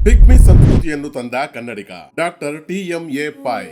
Pigmy ಸಂಸ್ಕೃತಿಯನ್ನು ತಂದ ಕನ್ನಡಿಗ doctor TMA. Pi.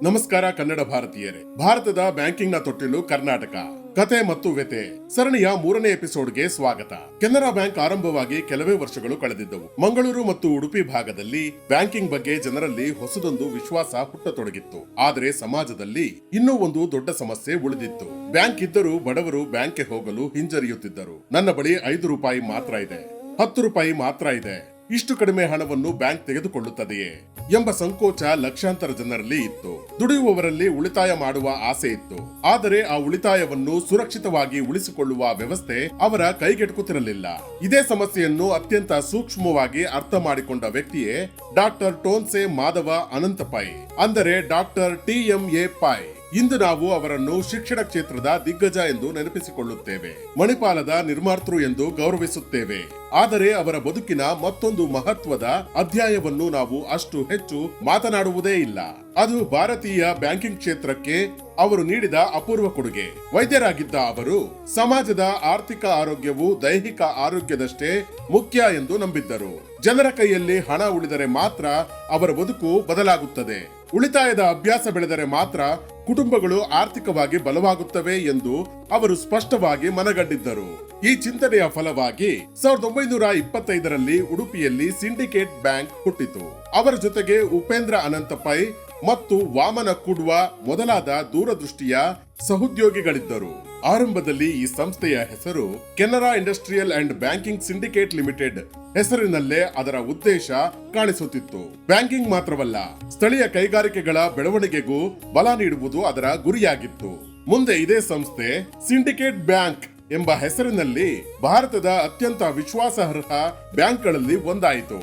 ನಮಸ್ಕಾರ ಕನ್ನಡ ಭಾರತೀಯರೇ. ಭಾರತದ ಬ್ಯಾಂಕಿಂಗ್ ನ ತೊಟ್ಟಿಲು ಕರ್ನಾಟಕ. ಕತೆ ಮತ್ತು ವ್ಯತೆ ಸರಣಿಯ 3ನೇ ಎಪಿಸೋಡ್ಗೆ ಸ್ವಾಗತ. ಕೆನರಾ ಬ್ಯಾಂಕ್ ಆರಂಭವಾಗಿ ಕೆಲವೇ ವರ್ಷಗಳು ಕಳೆದಿದ್ದವು. ಮಂಗಳೂರು ಮತ್ತು ಉಡುಪಿ ಭಾಗದಲ್ಲಿ ಬ್ಯಾಂಕಿಂಗ್ ಬಗ್ಗೆ ಜನರಲ್ಲಿ ಹೊಸದೊಂದು ವಿಶ್ವಾಸ ಹುಟ್ಟತೊಡಗಿತ್ತು. ಆದರೆ ಸಮಾಜದಲ್ಲಿ ಇನ್ನೂ ಒಂದು ದೊಡ್ಡ ಸಮಸ್ಯೆ ಉಳಿದಿತ್ತು. ಬ್ಯಾಂಕ್ ಇದ್ದರೂ ಬಡವರು ಬ್ಯಾಂಕ್ಗೆ ಹೋಗಲು ಹಿಂಜರಿಯುತ್ತಿದ್ದರು. ನನ್ನ ಬಳಿ 5 ರೂಪಾಯಿ ಮಾತ್ರ ಇದೆ, 10 ರೂಪಾಯಿ ಮಾತ್ರ ಇದೆ, ಇಷ್ಟು ಕಡಿಮೆ ಹಣವನ್ನು ಬ್ಯಾಂಕ್ ತೆಗೆದುಕೊಳ್ಳುತ್ತದೆಯೇ ಎಂಬ ಸಂಕೋಚ ಲಕ್ಷಾಂತರ ಜನರಲ್ಲಿ ಇತ್ತು. ದುಡಿಯುವವರಲ್ಲಿ ಉಳಿತಾಯ ಮಾಡುವ ಆಸೆ ಇತ್ತು, ಆದರೆ ಆ ಉಳಿತಾಯವನ್ನು ಸುರಕ್ಷಿತವಾಗಿ ಉಳಿಸಿಕೊಳ್ಳುವ ವ್ಯವಸ್ಥೆ ಅವರ ಕೈಗೆಟುಕುತ್ತಿರಲಿಲ್ಲ. ಇದೇ ಸಮಸ್ಯೆಯನ್ನು ಅತ್ಯಂತ ಸೂಕ್ಷ್ಮವಾಗಿ ಅರ್ಥ ಮಾಡಿಕೊಂಡ ವ್ಯಕ್ತಿಯೇ ಡಾಕ್ಟರ್ ಟೋನ್ಸೆ ಮಾಧವ ಅನಂತ ಪೈ, ಅಂದರೆ ಡಾಕ್ಟರ್ ಟಿ.ಎಂ.ಎ. ಪೈ. ಇಂದು ನಾವು ಅವರನ್ನು ಶಿಕ್ಷಣ ಕ್ಷೇತ್ರದ ದಿಗ್ಗಜ ಎಂದು ನೆನಪಿಸಿಕೊಳ್ಳುತ್ತೇವೆ, ಮಣಿಪಾಲದ ನಿರ್ಮಾತೃ ಎಂದು ಗೌರವಿಸುತ್ತೇವೆ. ಆದರೆ ಅವರ ಬದುಕಿನ ಮತ್ತೊಂದು ಮಹತ್ವದ ಅಧ್ಯಾಯವನ್ನು ನಾವು ಅಷ್ಟು ಹೆಚ್ಚು ಮಾತನಾಡುವುದೇ ಇಲ್ಲ. ಅದು ಭಾರತೀಯ ಬ್ಯಾಂಕಿಂಗ್ ಕ್ಷೇತ್ರಕ್ಕೆ ಅವರು ನೀಡಿದ ಅಪೂರ್ವ ಕೊಡುಗೆ. ವೈದ್ಯರಾಗಿದ್ದ ಅವರು ಸಮಾಜದ ಆರ್ಥಿಕ ಆರೋಗ್ಯವು ದೈಹಿಕ ಆರೋಗ್ಯದಷ್ಟೇ ಮುಖ್ಯ ಎಂದು ನಂಬಿದ್ದರು. ಜನರ ಕೈಯಲ್ಲಿ ಹಣ ಉಳಿದರೆ ಮಾತ್ರ ಅವರ ಬದುಕು ಬದಲಾಗುತ್ತದೆ, ಉಳಿತಾಯದ ಅಭ್ಯಾಸ ಬೆಳೆದರೆ ಮಾತ್ರ ಕುಟುಂಬಗಳು ಆರ್ಥಿಕವಾಗಿ ಬಲವಾಗುತ್ತವೆ ಎಂದು ಅವರು ಸ್ಪಷ್ಟವಾಗಿ ಮನಗಂಡಿದ್ದರು. ಈ ಚಿಂತನೆಯ ಫಲವಾಗಿ 1925ರಲ್ಲಿ ಉಡುಪಿಯಲ್ಲಿ ಸಿಂಡಿಕೇಟ್ ಬ್ಯಾಂಕ್ ಹುಟ್ಟಿತು. ಅವರ ಜೊತೆಗೆ ಉಪೇಂದ್ರ ಅನಂತ ಪೈ ಮತ್ತು ವಾಮನ ಕುಡ್ವ ಮೊದಲಾದ ದೂರದೃಷ್ಟಿಯ ಸಹೋದ್ಯೋಗಿಗಳಿದ್ದರು. ಆರಂಭದಲ್ಲಿ ಈ ಸಂಸ್ಥೆಯ ಹೆಸರು Canara industrial and banking syndicate limited ಹೆಸರಿನಲ್ಲೇ ಅದರ ಉದ್ದೇಶ ಕಾಣಿಸುತ್ತಿತ್ತು. ಬ್ಯಾಂಕಿಂಗ್ ಮಾತ್ರವಲ್ಲ, ಸ್ಥಳೀಯ ಕೈಗಾರಿಕೆಗಳ ಬೆಳವಣಿಗೆಗೂ ಬಲ ನೀಡುವುದು ಅದರ ಗುರಿಯಾಗಿತ್ತು. ಮುಂದೆ ಇದೇ ಸಂಸ್ಥೆ ಸಿಂಡಿಕೇಟ್ ಬ್ಯಾಂಕ್ ಎಂಬ ಹೆಸರಿನಲ್ಲಿ ಭಾರತದ ಅತ್ಯಂತ ವಿಶ್ವಾಸಾರ್ಹ ಬ್ಯಾಂಕ್ಗಳಲ್ಲಿ ಒಂದಾಯಿತು.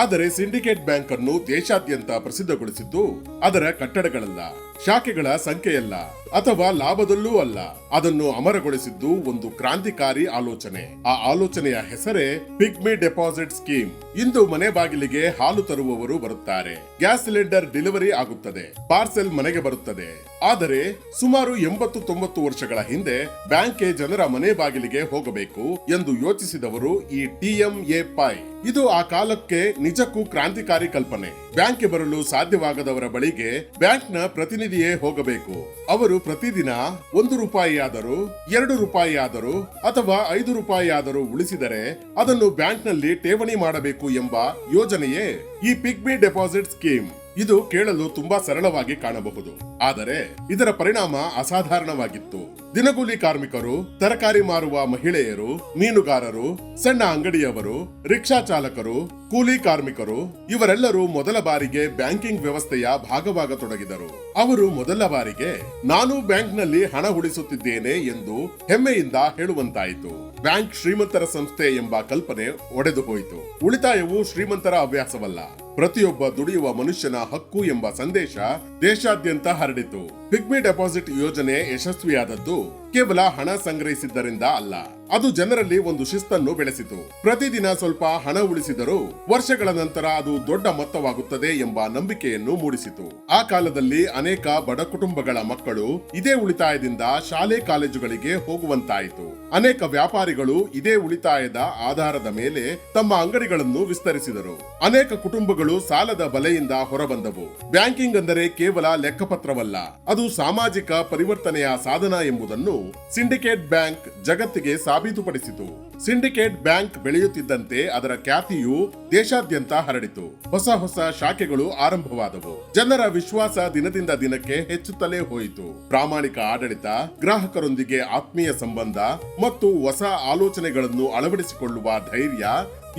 ಆದರೆ ಸಿಂಡಿಕೇಟ್ ಬ್ಯಾಂಕ್ ಅನ್ನು ದೇಶಾದ್ಯಂತ ಪ್ರಸಿದ್ಧಗೊಳಿಸಿದ್ದು ಅದರ ಕಟ್ಟಡಗಳಲ್ಲ, ಶಾಖೆಗಳ ಸಂಖ್ಯೆಯಲ್ಲ, ಅಥವಾ ಲಾಭದಲ್ಲೂ ಅಲ್ಲ. ಅದನ್ನು ಅಮರಗೊಳಿಸಿದ್ದು ಒಂದು ಕ್ರಾಂತಿಕಾರಿ ಆಲೋಚನೆ. ಆ ಆಲೋಚನೆಯ ಹೆಸರೇ ಪಿಗ್ಮಿ ಡೆಪಾಸಿಟ್ ಸ್ಕೀಮ್. ಇಂದು ಮನೆ ಬಾಗಿಲಿಗೆ ಹಾಲು ತರುವವರು ಬರುತ್ತಾರೆ, ಗ್ಯಾಸ್ ಸಿಲಿಂಡರ್ ಡೆಲಿವರಿ ಆಗುತ್ತದೆ, ಪಾರ್ಸೆಲ್ ಮನೆಗೆ ಬರುತ್ತದೆ. ಆದರೆ ಸುಮಾರು 80-90 ವರ್ಷಗಳ ಹಿಂದೆ ಬ್ಯಾಂಕ್ಗೆ ಜನರ ಮನೆ ಬಾಗಿಲಿಗೆ ಹೋಗಬೇಕು ಎಂದು ಯೋಚಿಸಿದವರು ಈ ಟಿ.ಎಂ.ಎ. ಪೈ. ಇದು ಆ ಕಾಲಕ್ಕೆ ನಿಜಕ್ಕೂ ಕ್ರಾಂತಿಕಾರಿ ಕಲ್ಪನೆ. ಬ್ಯಾಂಕ್ಗೆ ಬರಲು ಸಾಧ್ಯವಾಗದವರ ಬಳಿಗೆ ಬ್ಯಾಂಕ್ನ ಪ್ರತಿನಿಧಿಯೇ ಹೋಗಬೇಕು. ಅವರು ಪ್ರತಿದಿನ 1 ರೂಪಾಯಿ ಆದರೂ, 2 ರೂಪಾಯಿ ಆದರೂ ಅಥವಾ 5 ರೂಪಾಯಿ ಆದರೂ ಉಳಿಸಿದರೆ ಅದನ್ನು ಬ್ಯಾಂಕ್ನಲ್ಲಿ ಠೇವಣಿ ಮಾಡಬೇಕು ಎಂಬ ಯೋಜನೆಯೇ ಈ ಪಿಗ್ಮಿ ಡೆಪಾಸಿಟ್ ಸ್ಕೀಮ್. ಇದು ಕೇಳಲು ತುಂಬಾ ಸರಳವಾಗಿ ಕಾಣಬಹುದು, ಆದರೆ ಇದರ ಪರಿಣಾಮ ಅಸಾಧಾರಣವಾಗಿತ್ತು. ದಿನಗೂಲಿ ಕಾರ್ಮಿಕರು, ತರಕಾರಿ ಮಾರುವ ಮಹಿಳೆಯರು, ಮೀನುಗಾರರು, ಸಣ್ಣ ಅಂಗಡಿಯವರು, ರಿಕ್ಷಾ ಚಾಲಕರು, ಕೂಲಿ ಕಾರ್ಮಿಕರು ಇವರೆಲ್ಲರೂ ಮೊದಲ ಬಾರಿಗೆ ಬ್ಯಾಂಕಿಂಗ್ ವ್ಯವಸ್ಥೆಯ ಭಾಗವಾಗತೊಡಗಿದರು. ಅವರು ಮೊದಲ ಬಾರಿಗೆ ನಾನು ಬ್ಯಾಂಕ್ನಲ್ಲಿ ಹಣ ಉಳಿಸುತ್ತಿದ್ದೇನೆ ಎಂದು ಹೆಮ್ಮೆಯಿಂದ ಹೇಳುವಂತಾಯಿತು. ಬ್ಯಾಂಕ್ ಶ್ರೀಮಂತರ ಸಂಸ್ಥೆ ಎಂಬ ಕಲ್ಪನೆ ಒಡೆದು ಹೋಯಿತು. ಉಳಿತಾಯವು ಶ್ರೀಮಂತರ ಹವ್ಯಾಸವಲ್ಲ, ಪ್ರತಿಯೊಬ್ಬ ದುಡಿಯುವ ಮನುಷ್ಯನ ಹಕ್ಕು ಎಂಬ ಸಂದೇಶ ದೇಶಾದ್ಯಂತ ಹರಡಿತು. ಪಿಗ್ಮಿ ಡೆಪಾಸಿಟ್ ಯೋಜನೆ ಯಶಸ್ವಿಯಾದದ್ದು ಕೇವಲ ಹಣ ಸಂಗ್ರಹಿಸಿದ್ದರಿಂದ ಅಲ್ಲ, ಅದು ಜನರಲ್ಲಿ ಒಂದು ಶಿಸ್ತನ್ನು ಬೆಳೆಸಿತು. ಪ್ರತಿದಿನ ಸ್ವಲ್ಪ ಹಣ ಉಳಿಸಿದರೂ ವರ್ಷಗಳ ನಂತರ ಅದು ದೊಡ್ಡ ಮೊತ್ತವಾಗುತ್ತದೆ ಎಂಬ ನಂಬಿಕೆಯನ್ನು ಮೂಡಿಸಿತು. ಆ ಕಾಲದಲ್ಲಿ ಅನೇಕ ಬಡ ಕುಟುಂಬಗಳ ಮಕ್ಕಳು ಇದೇ ಉಳಿತಾಯದಿಂದ ಶಾಲೆ ಕಾಲೇಜುಗಳಿಗೆ ಹೋಗುವಂತಾಯಿತು. ಅನೇಕ ವ್ಯಾಪಾರಿಗಳು ಇದೇ ಉಳಿತಾಯದ ಆಧಾರದ ಮೇಲೆ ತಮ್ಮ ಅಂಗಡಿಗಳನ್ನು ವಿಸ್ತರಿಸಿದರು. ಅನೇಕ ಕುಟುಂಬಗಳು ಸಾಲದ ಬಲೆಯಿಂದ ಹೊರಬಂದವು. ಬ್ಯಾಂಕಿಂಗ್ ಅಂದರೆ ಕೇವಲ ಲೆಕ್ಕಪತ್ರವಲ್ಲ, ಅದು ಸಾಮಾಜಿಕ ಪರಿವರ್ತನೆಯ ಸಾಧನ ಎಂಬುದನ್ನು ಸಿಂಡಿಕೇಟ್ ಬ್ಯಾಂಕ್ ಜಗತ್ತಿಗೆ ಸಾಬೀತುಪಡಿಸಿತು. ಸಿಂಡಿಕೇಟ್ ಬ್ಯಾಂಕ್ ಬೆಳೆಯುತ್ತಿದ್ದಂತೆ ಅದರ ಖ್ಯಾತಿಯು ದೇಶಾದ್ಯಂತ ಹರಡಿತು. ಹೊಸ ಹೊಸ ಶಾಖೆಗಳು ಆರಂಭವಾದವು. ಜನರ ವಿಶ್ವಾಸ ದಿನದಿಂದ ದಿನಕ್ಕೆ ಹೆಚ್ಚುತ್ತಲೇ ಹೋಯಿತು. ಪ್ರಾಮಾಣಿಕ ಆಡಳಿತ, ಗ್ರಾಹಕರೊಂದಿಗೆ ಆತ್ಮೀಯ ಸಂಬಂಧ ಮತ್ತು ಹೊಸ ಆಲೋಚನೆಗಳನ್ನು ಅಳವಡಿಸಿಕೊಳ್ಳುವ ಧೈರ್ಯ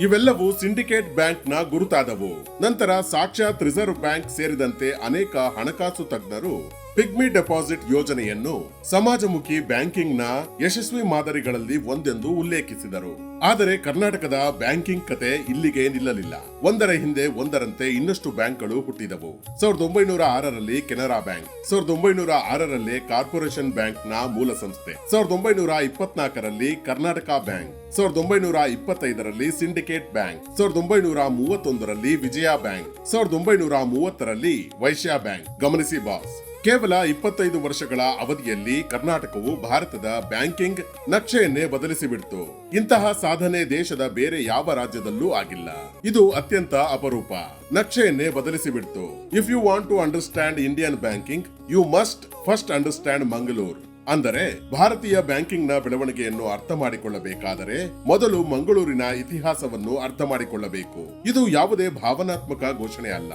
ಇವೆಲ್ಲವೂ ಸಿಂಡಿಕೇಟ್ ಬ್ಯಾಂಕ್ ನ ಗುರುತಾದವು. ನಂತರ ಸಾಕ್ಷಾತ್ ರಿಸರ್ವ್ ಬ್ಯಾಂಕ್ ಸೇರಿದಂತೆ ಅನೇಕ ಹಣಕಾಸು ತಜ್ಞರು ಪಿಗ್ಮಿ ಡೆಪಾಸಿಟ್ ಯೋಜನೆಯನ್ನು ಸಮಾಜಮುಖಿ ಬ್ಯಾಂಕಿಂಗ್ ನ ಯಶಸ್ವಿ ಮಾದರಿಗಳಲ್ಲಿ ಒಂದೆಂದು ಉಲ್ಲೇಖಿಸಿದರು. ಆದರೆ ಕರ್ನಾಟಕದ ಬ್ಯಾಂಕಿಂಗ್ ಕತೆ ಇಲ್ಲಿಗೆ ನಿಲ್ಲಲಿಲ್ಲ. ಒಂದರ ಹಿಂದೆ ಒಂದರಂತೆ ಇನ್ನಷ್ಟು ಬ್ಯಾಂಕ್ಗಳು ಹುಟ್ಟಿದವು. 1906ರಲ್ಲಿ ಕೆನರಾ ಬ್ಯಾಂಕ್, 1906ರಲ್ಲಿ ಕಾರ್ಪೊರೇಷನ್ ಬ್ಯಾಂಕ್ ನ ಮೂಲ ಸಂಸ್ಥೆ, 1924ರಲ್ಲಿ ಕರ್ನಾಟಕ ಬ್ಯಾಂಕ್, 1925ರಲ್ಲಿ ಸಿಂಡಿಕೇಟ್ ಬ್ಯಾಂಕ್, 1931ರಲ್ಲಿ ವಿಜಯ ಬ್ಯಾಂಕ್, 1930ರಲ್ಲಿ ವೈಶ್ಯ ಬ್ಯಾಂಕ್. ಗಮನಿಸಿ ಬಾಸ್, ಕೇವಲ 25 ವರ್ಷಗಳ ಅವಧಿಯಲ್ಲಿ ಕರ್ನಾಟಕವು ಭಾರತದ ಬ್ಯಾಂಕಿಂಗ್ ನಕ್ಷೆಯನ್ನೇ ಬದಲಿಸಿಬಿಡ್ತು. ಇಂತಹ ಸಾಧನೆ ದೇಶದ ಬೇರೆ ಯಾವ ರಾಜ್ಯದಲ್ಲೂ ಆಗಿಲ್ಲ. ಇದು ಅತ್ಯಂತ ಅಪರೂಪ. ನಕ್ಷೆಯನ್ನೇ ಬದಲಿಸಿಬಿಡ್ತು. If you want to understand Indian banking, you must first understand Mangaluru. ಅಂದರೆ ಭಾರತೀಯ ಬ್ಯಾಂಕಿಂಗ್ ನ ಬೆಳವಣಿಗೆಯನ್ನು ಅರ್ಥ ಮಾಡಿಕೊಳ್ಳಬೇಕಾದರೆ ಮೊದಲು ಮಂಗಳೂರಿನ ಇತಿಹಾಸವನ್ನು ಅರ್ಥ ಮಾಡಿಕೊಳ್ಳಬೇಕು. ಇದು ಯಾವುದೇ ಭಾವನಾತ್ಮಕ ಘೋಷಣೆ ಅಲ್ಲ.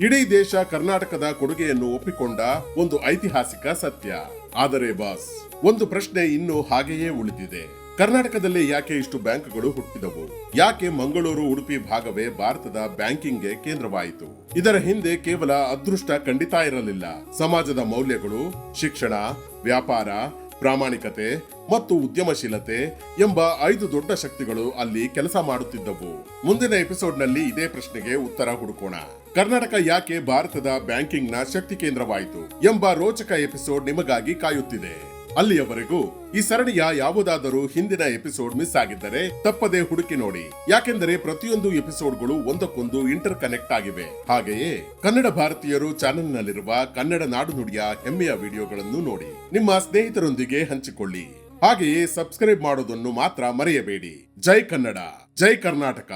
ಇಡೀ ದೇಶ ಕರ್ನಾಟಕದ ಕೊಡುಗೆಯನ್ನು ಒಪ್ಪಿಕೊಂಡ ಒಂದು ಐತಿಹಾಸಿಕ ಸತ್ಯ. ಆದರೆ ಬಾಸ್, ಒಂದು ಪ್ರಶ್ನೆ ಇನ್ನೂ ಹಾಗೆಯೇ ಉಳಿದಿದೆ. ಕರ್ನಾಟಕದಲ್ಲಿ ಯಾಕೆ ಇಷ್ಟು ಬ್ಯಾಂಕ್ಗಳು ಹುಟ್ಟಿದವು? ಯಾಕೆ ಮಂಗಳೂರು, ಉಡುಪಿ ಭಾಗವೇ ಭಾರತದ ಬ್ಯಾಂಕಿಂಗ್ಗೆ ಕೇಂದ್ರವಾಯಿತು? ಇದರ ಹಿಂದೆ ಕೇವಲ ಅದೃಷ್ಟ ಖಂಡಿತ ಇರಲಿಲ್ಲ. ಸಮಾಜದ ಮೌಲ್ಯಗಳು, ಶಿಕ್ಷಣ, ವ್ಯಾಪಾರ, ಪ್ರಾಮಾಣಿಕತೆ ಮತ್ತು ಉದ್ಯಮಶೀಲತೆ ಎಂಬ 5 ದೊಡ್ಡ ಶಕ್ತಿಗಳು ಅಲ್ಲಿ ಕೆಲಸ ಮಾಡುತ್ತಿದ್ದವು. ಮುಂದಿನ ಎಪಿಸೋಡ್ ನಲ್ಲಿ ಇದೇ ಪ್ರಶ್ನೆಗೆ ಉತ್ತರ ಹುಡುಕೋಣ. ಕರ್ನಾಟಕ ಯಾಕೆ ಭಾರತದ ಬ್ಯಾಂಕಿಂಗ್ ನ ಶಕ್ತಿ ಕೇಂದ್ರವಾಯಿತು ಎಂಬ ರೋಚಕ ಎಪಿಸೋಡ್ ನಿಮಗಾಗಿ ಕಾಯುತ್ತಿದೆ. ಅಲ್ಲಿಯವರೆಗೂ ಈ ಸರಣಿಯ ಯಾವುದಾದರೂ ಹಿಂದಿನ ಎಪಿಸೋಡ್ ಮಿಸ್ ಆಗಿದ್ದರೆ ತಪ್ಪದೆ ಹುಡುಕಿ ನೋಡಿ. ಯಾಕೆಂದರೆ ಪ್ರತಿಯೊಂದು ಎಪಿಸೋಡ್ಗಳು ಒಂದಕ್ಕೊಂದು ಇಂಟರ್ ಕನೆಕ್ಟ್ ಆಗಿವೆ. ಹಾಗೆಯೇ ಕನ್ನಡ ಭಾರತೀಯರು ಚಾನೆಲ್ ನಲ್ಲಿರುವ ಕನ್ನಡ ನಾಡು ನುಡಿಯ ಹೆಮ್ಮೆಯ ವಿಡಿಯೋಗಳನ್ನು ನೋಡಿ ನಿಮ್ಮ ಸ್ನೇಹಿತರೊಂದಿಗೆ ಹಂಚಿಕೊಳ್ಳಿ. ಹಾಗೆಯೇ ಸಬ್ಸ್ಕ್ರೈಬ್ ಮಾಡೋದನ್ನು ಮಾತ್ರ ಮರೆಯಬೇಡಿ. ಜೈ ಕನ್ನಡ, ಜೈ ಕರ್ನಾಟಕ.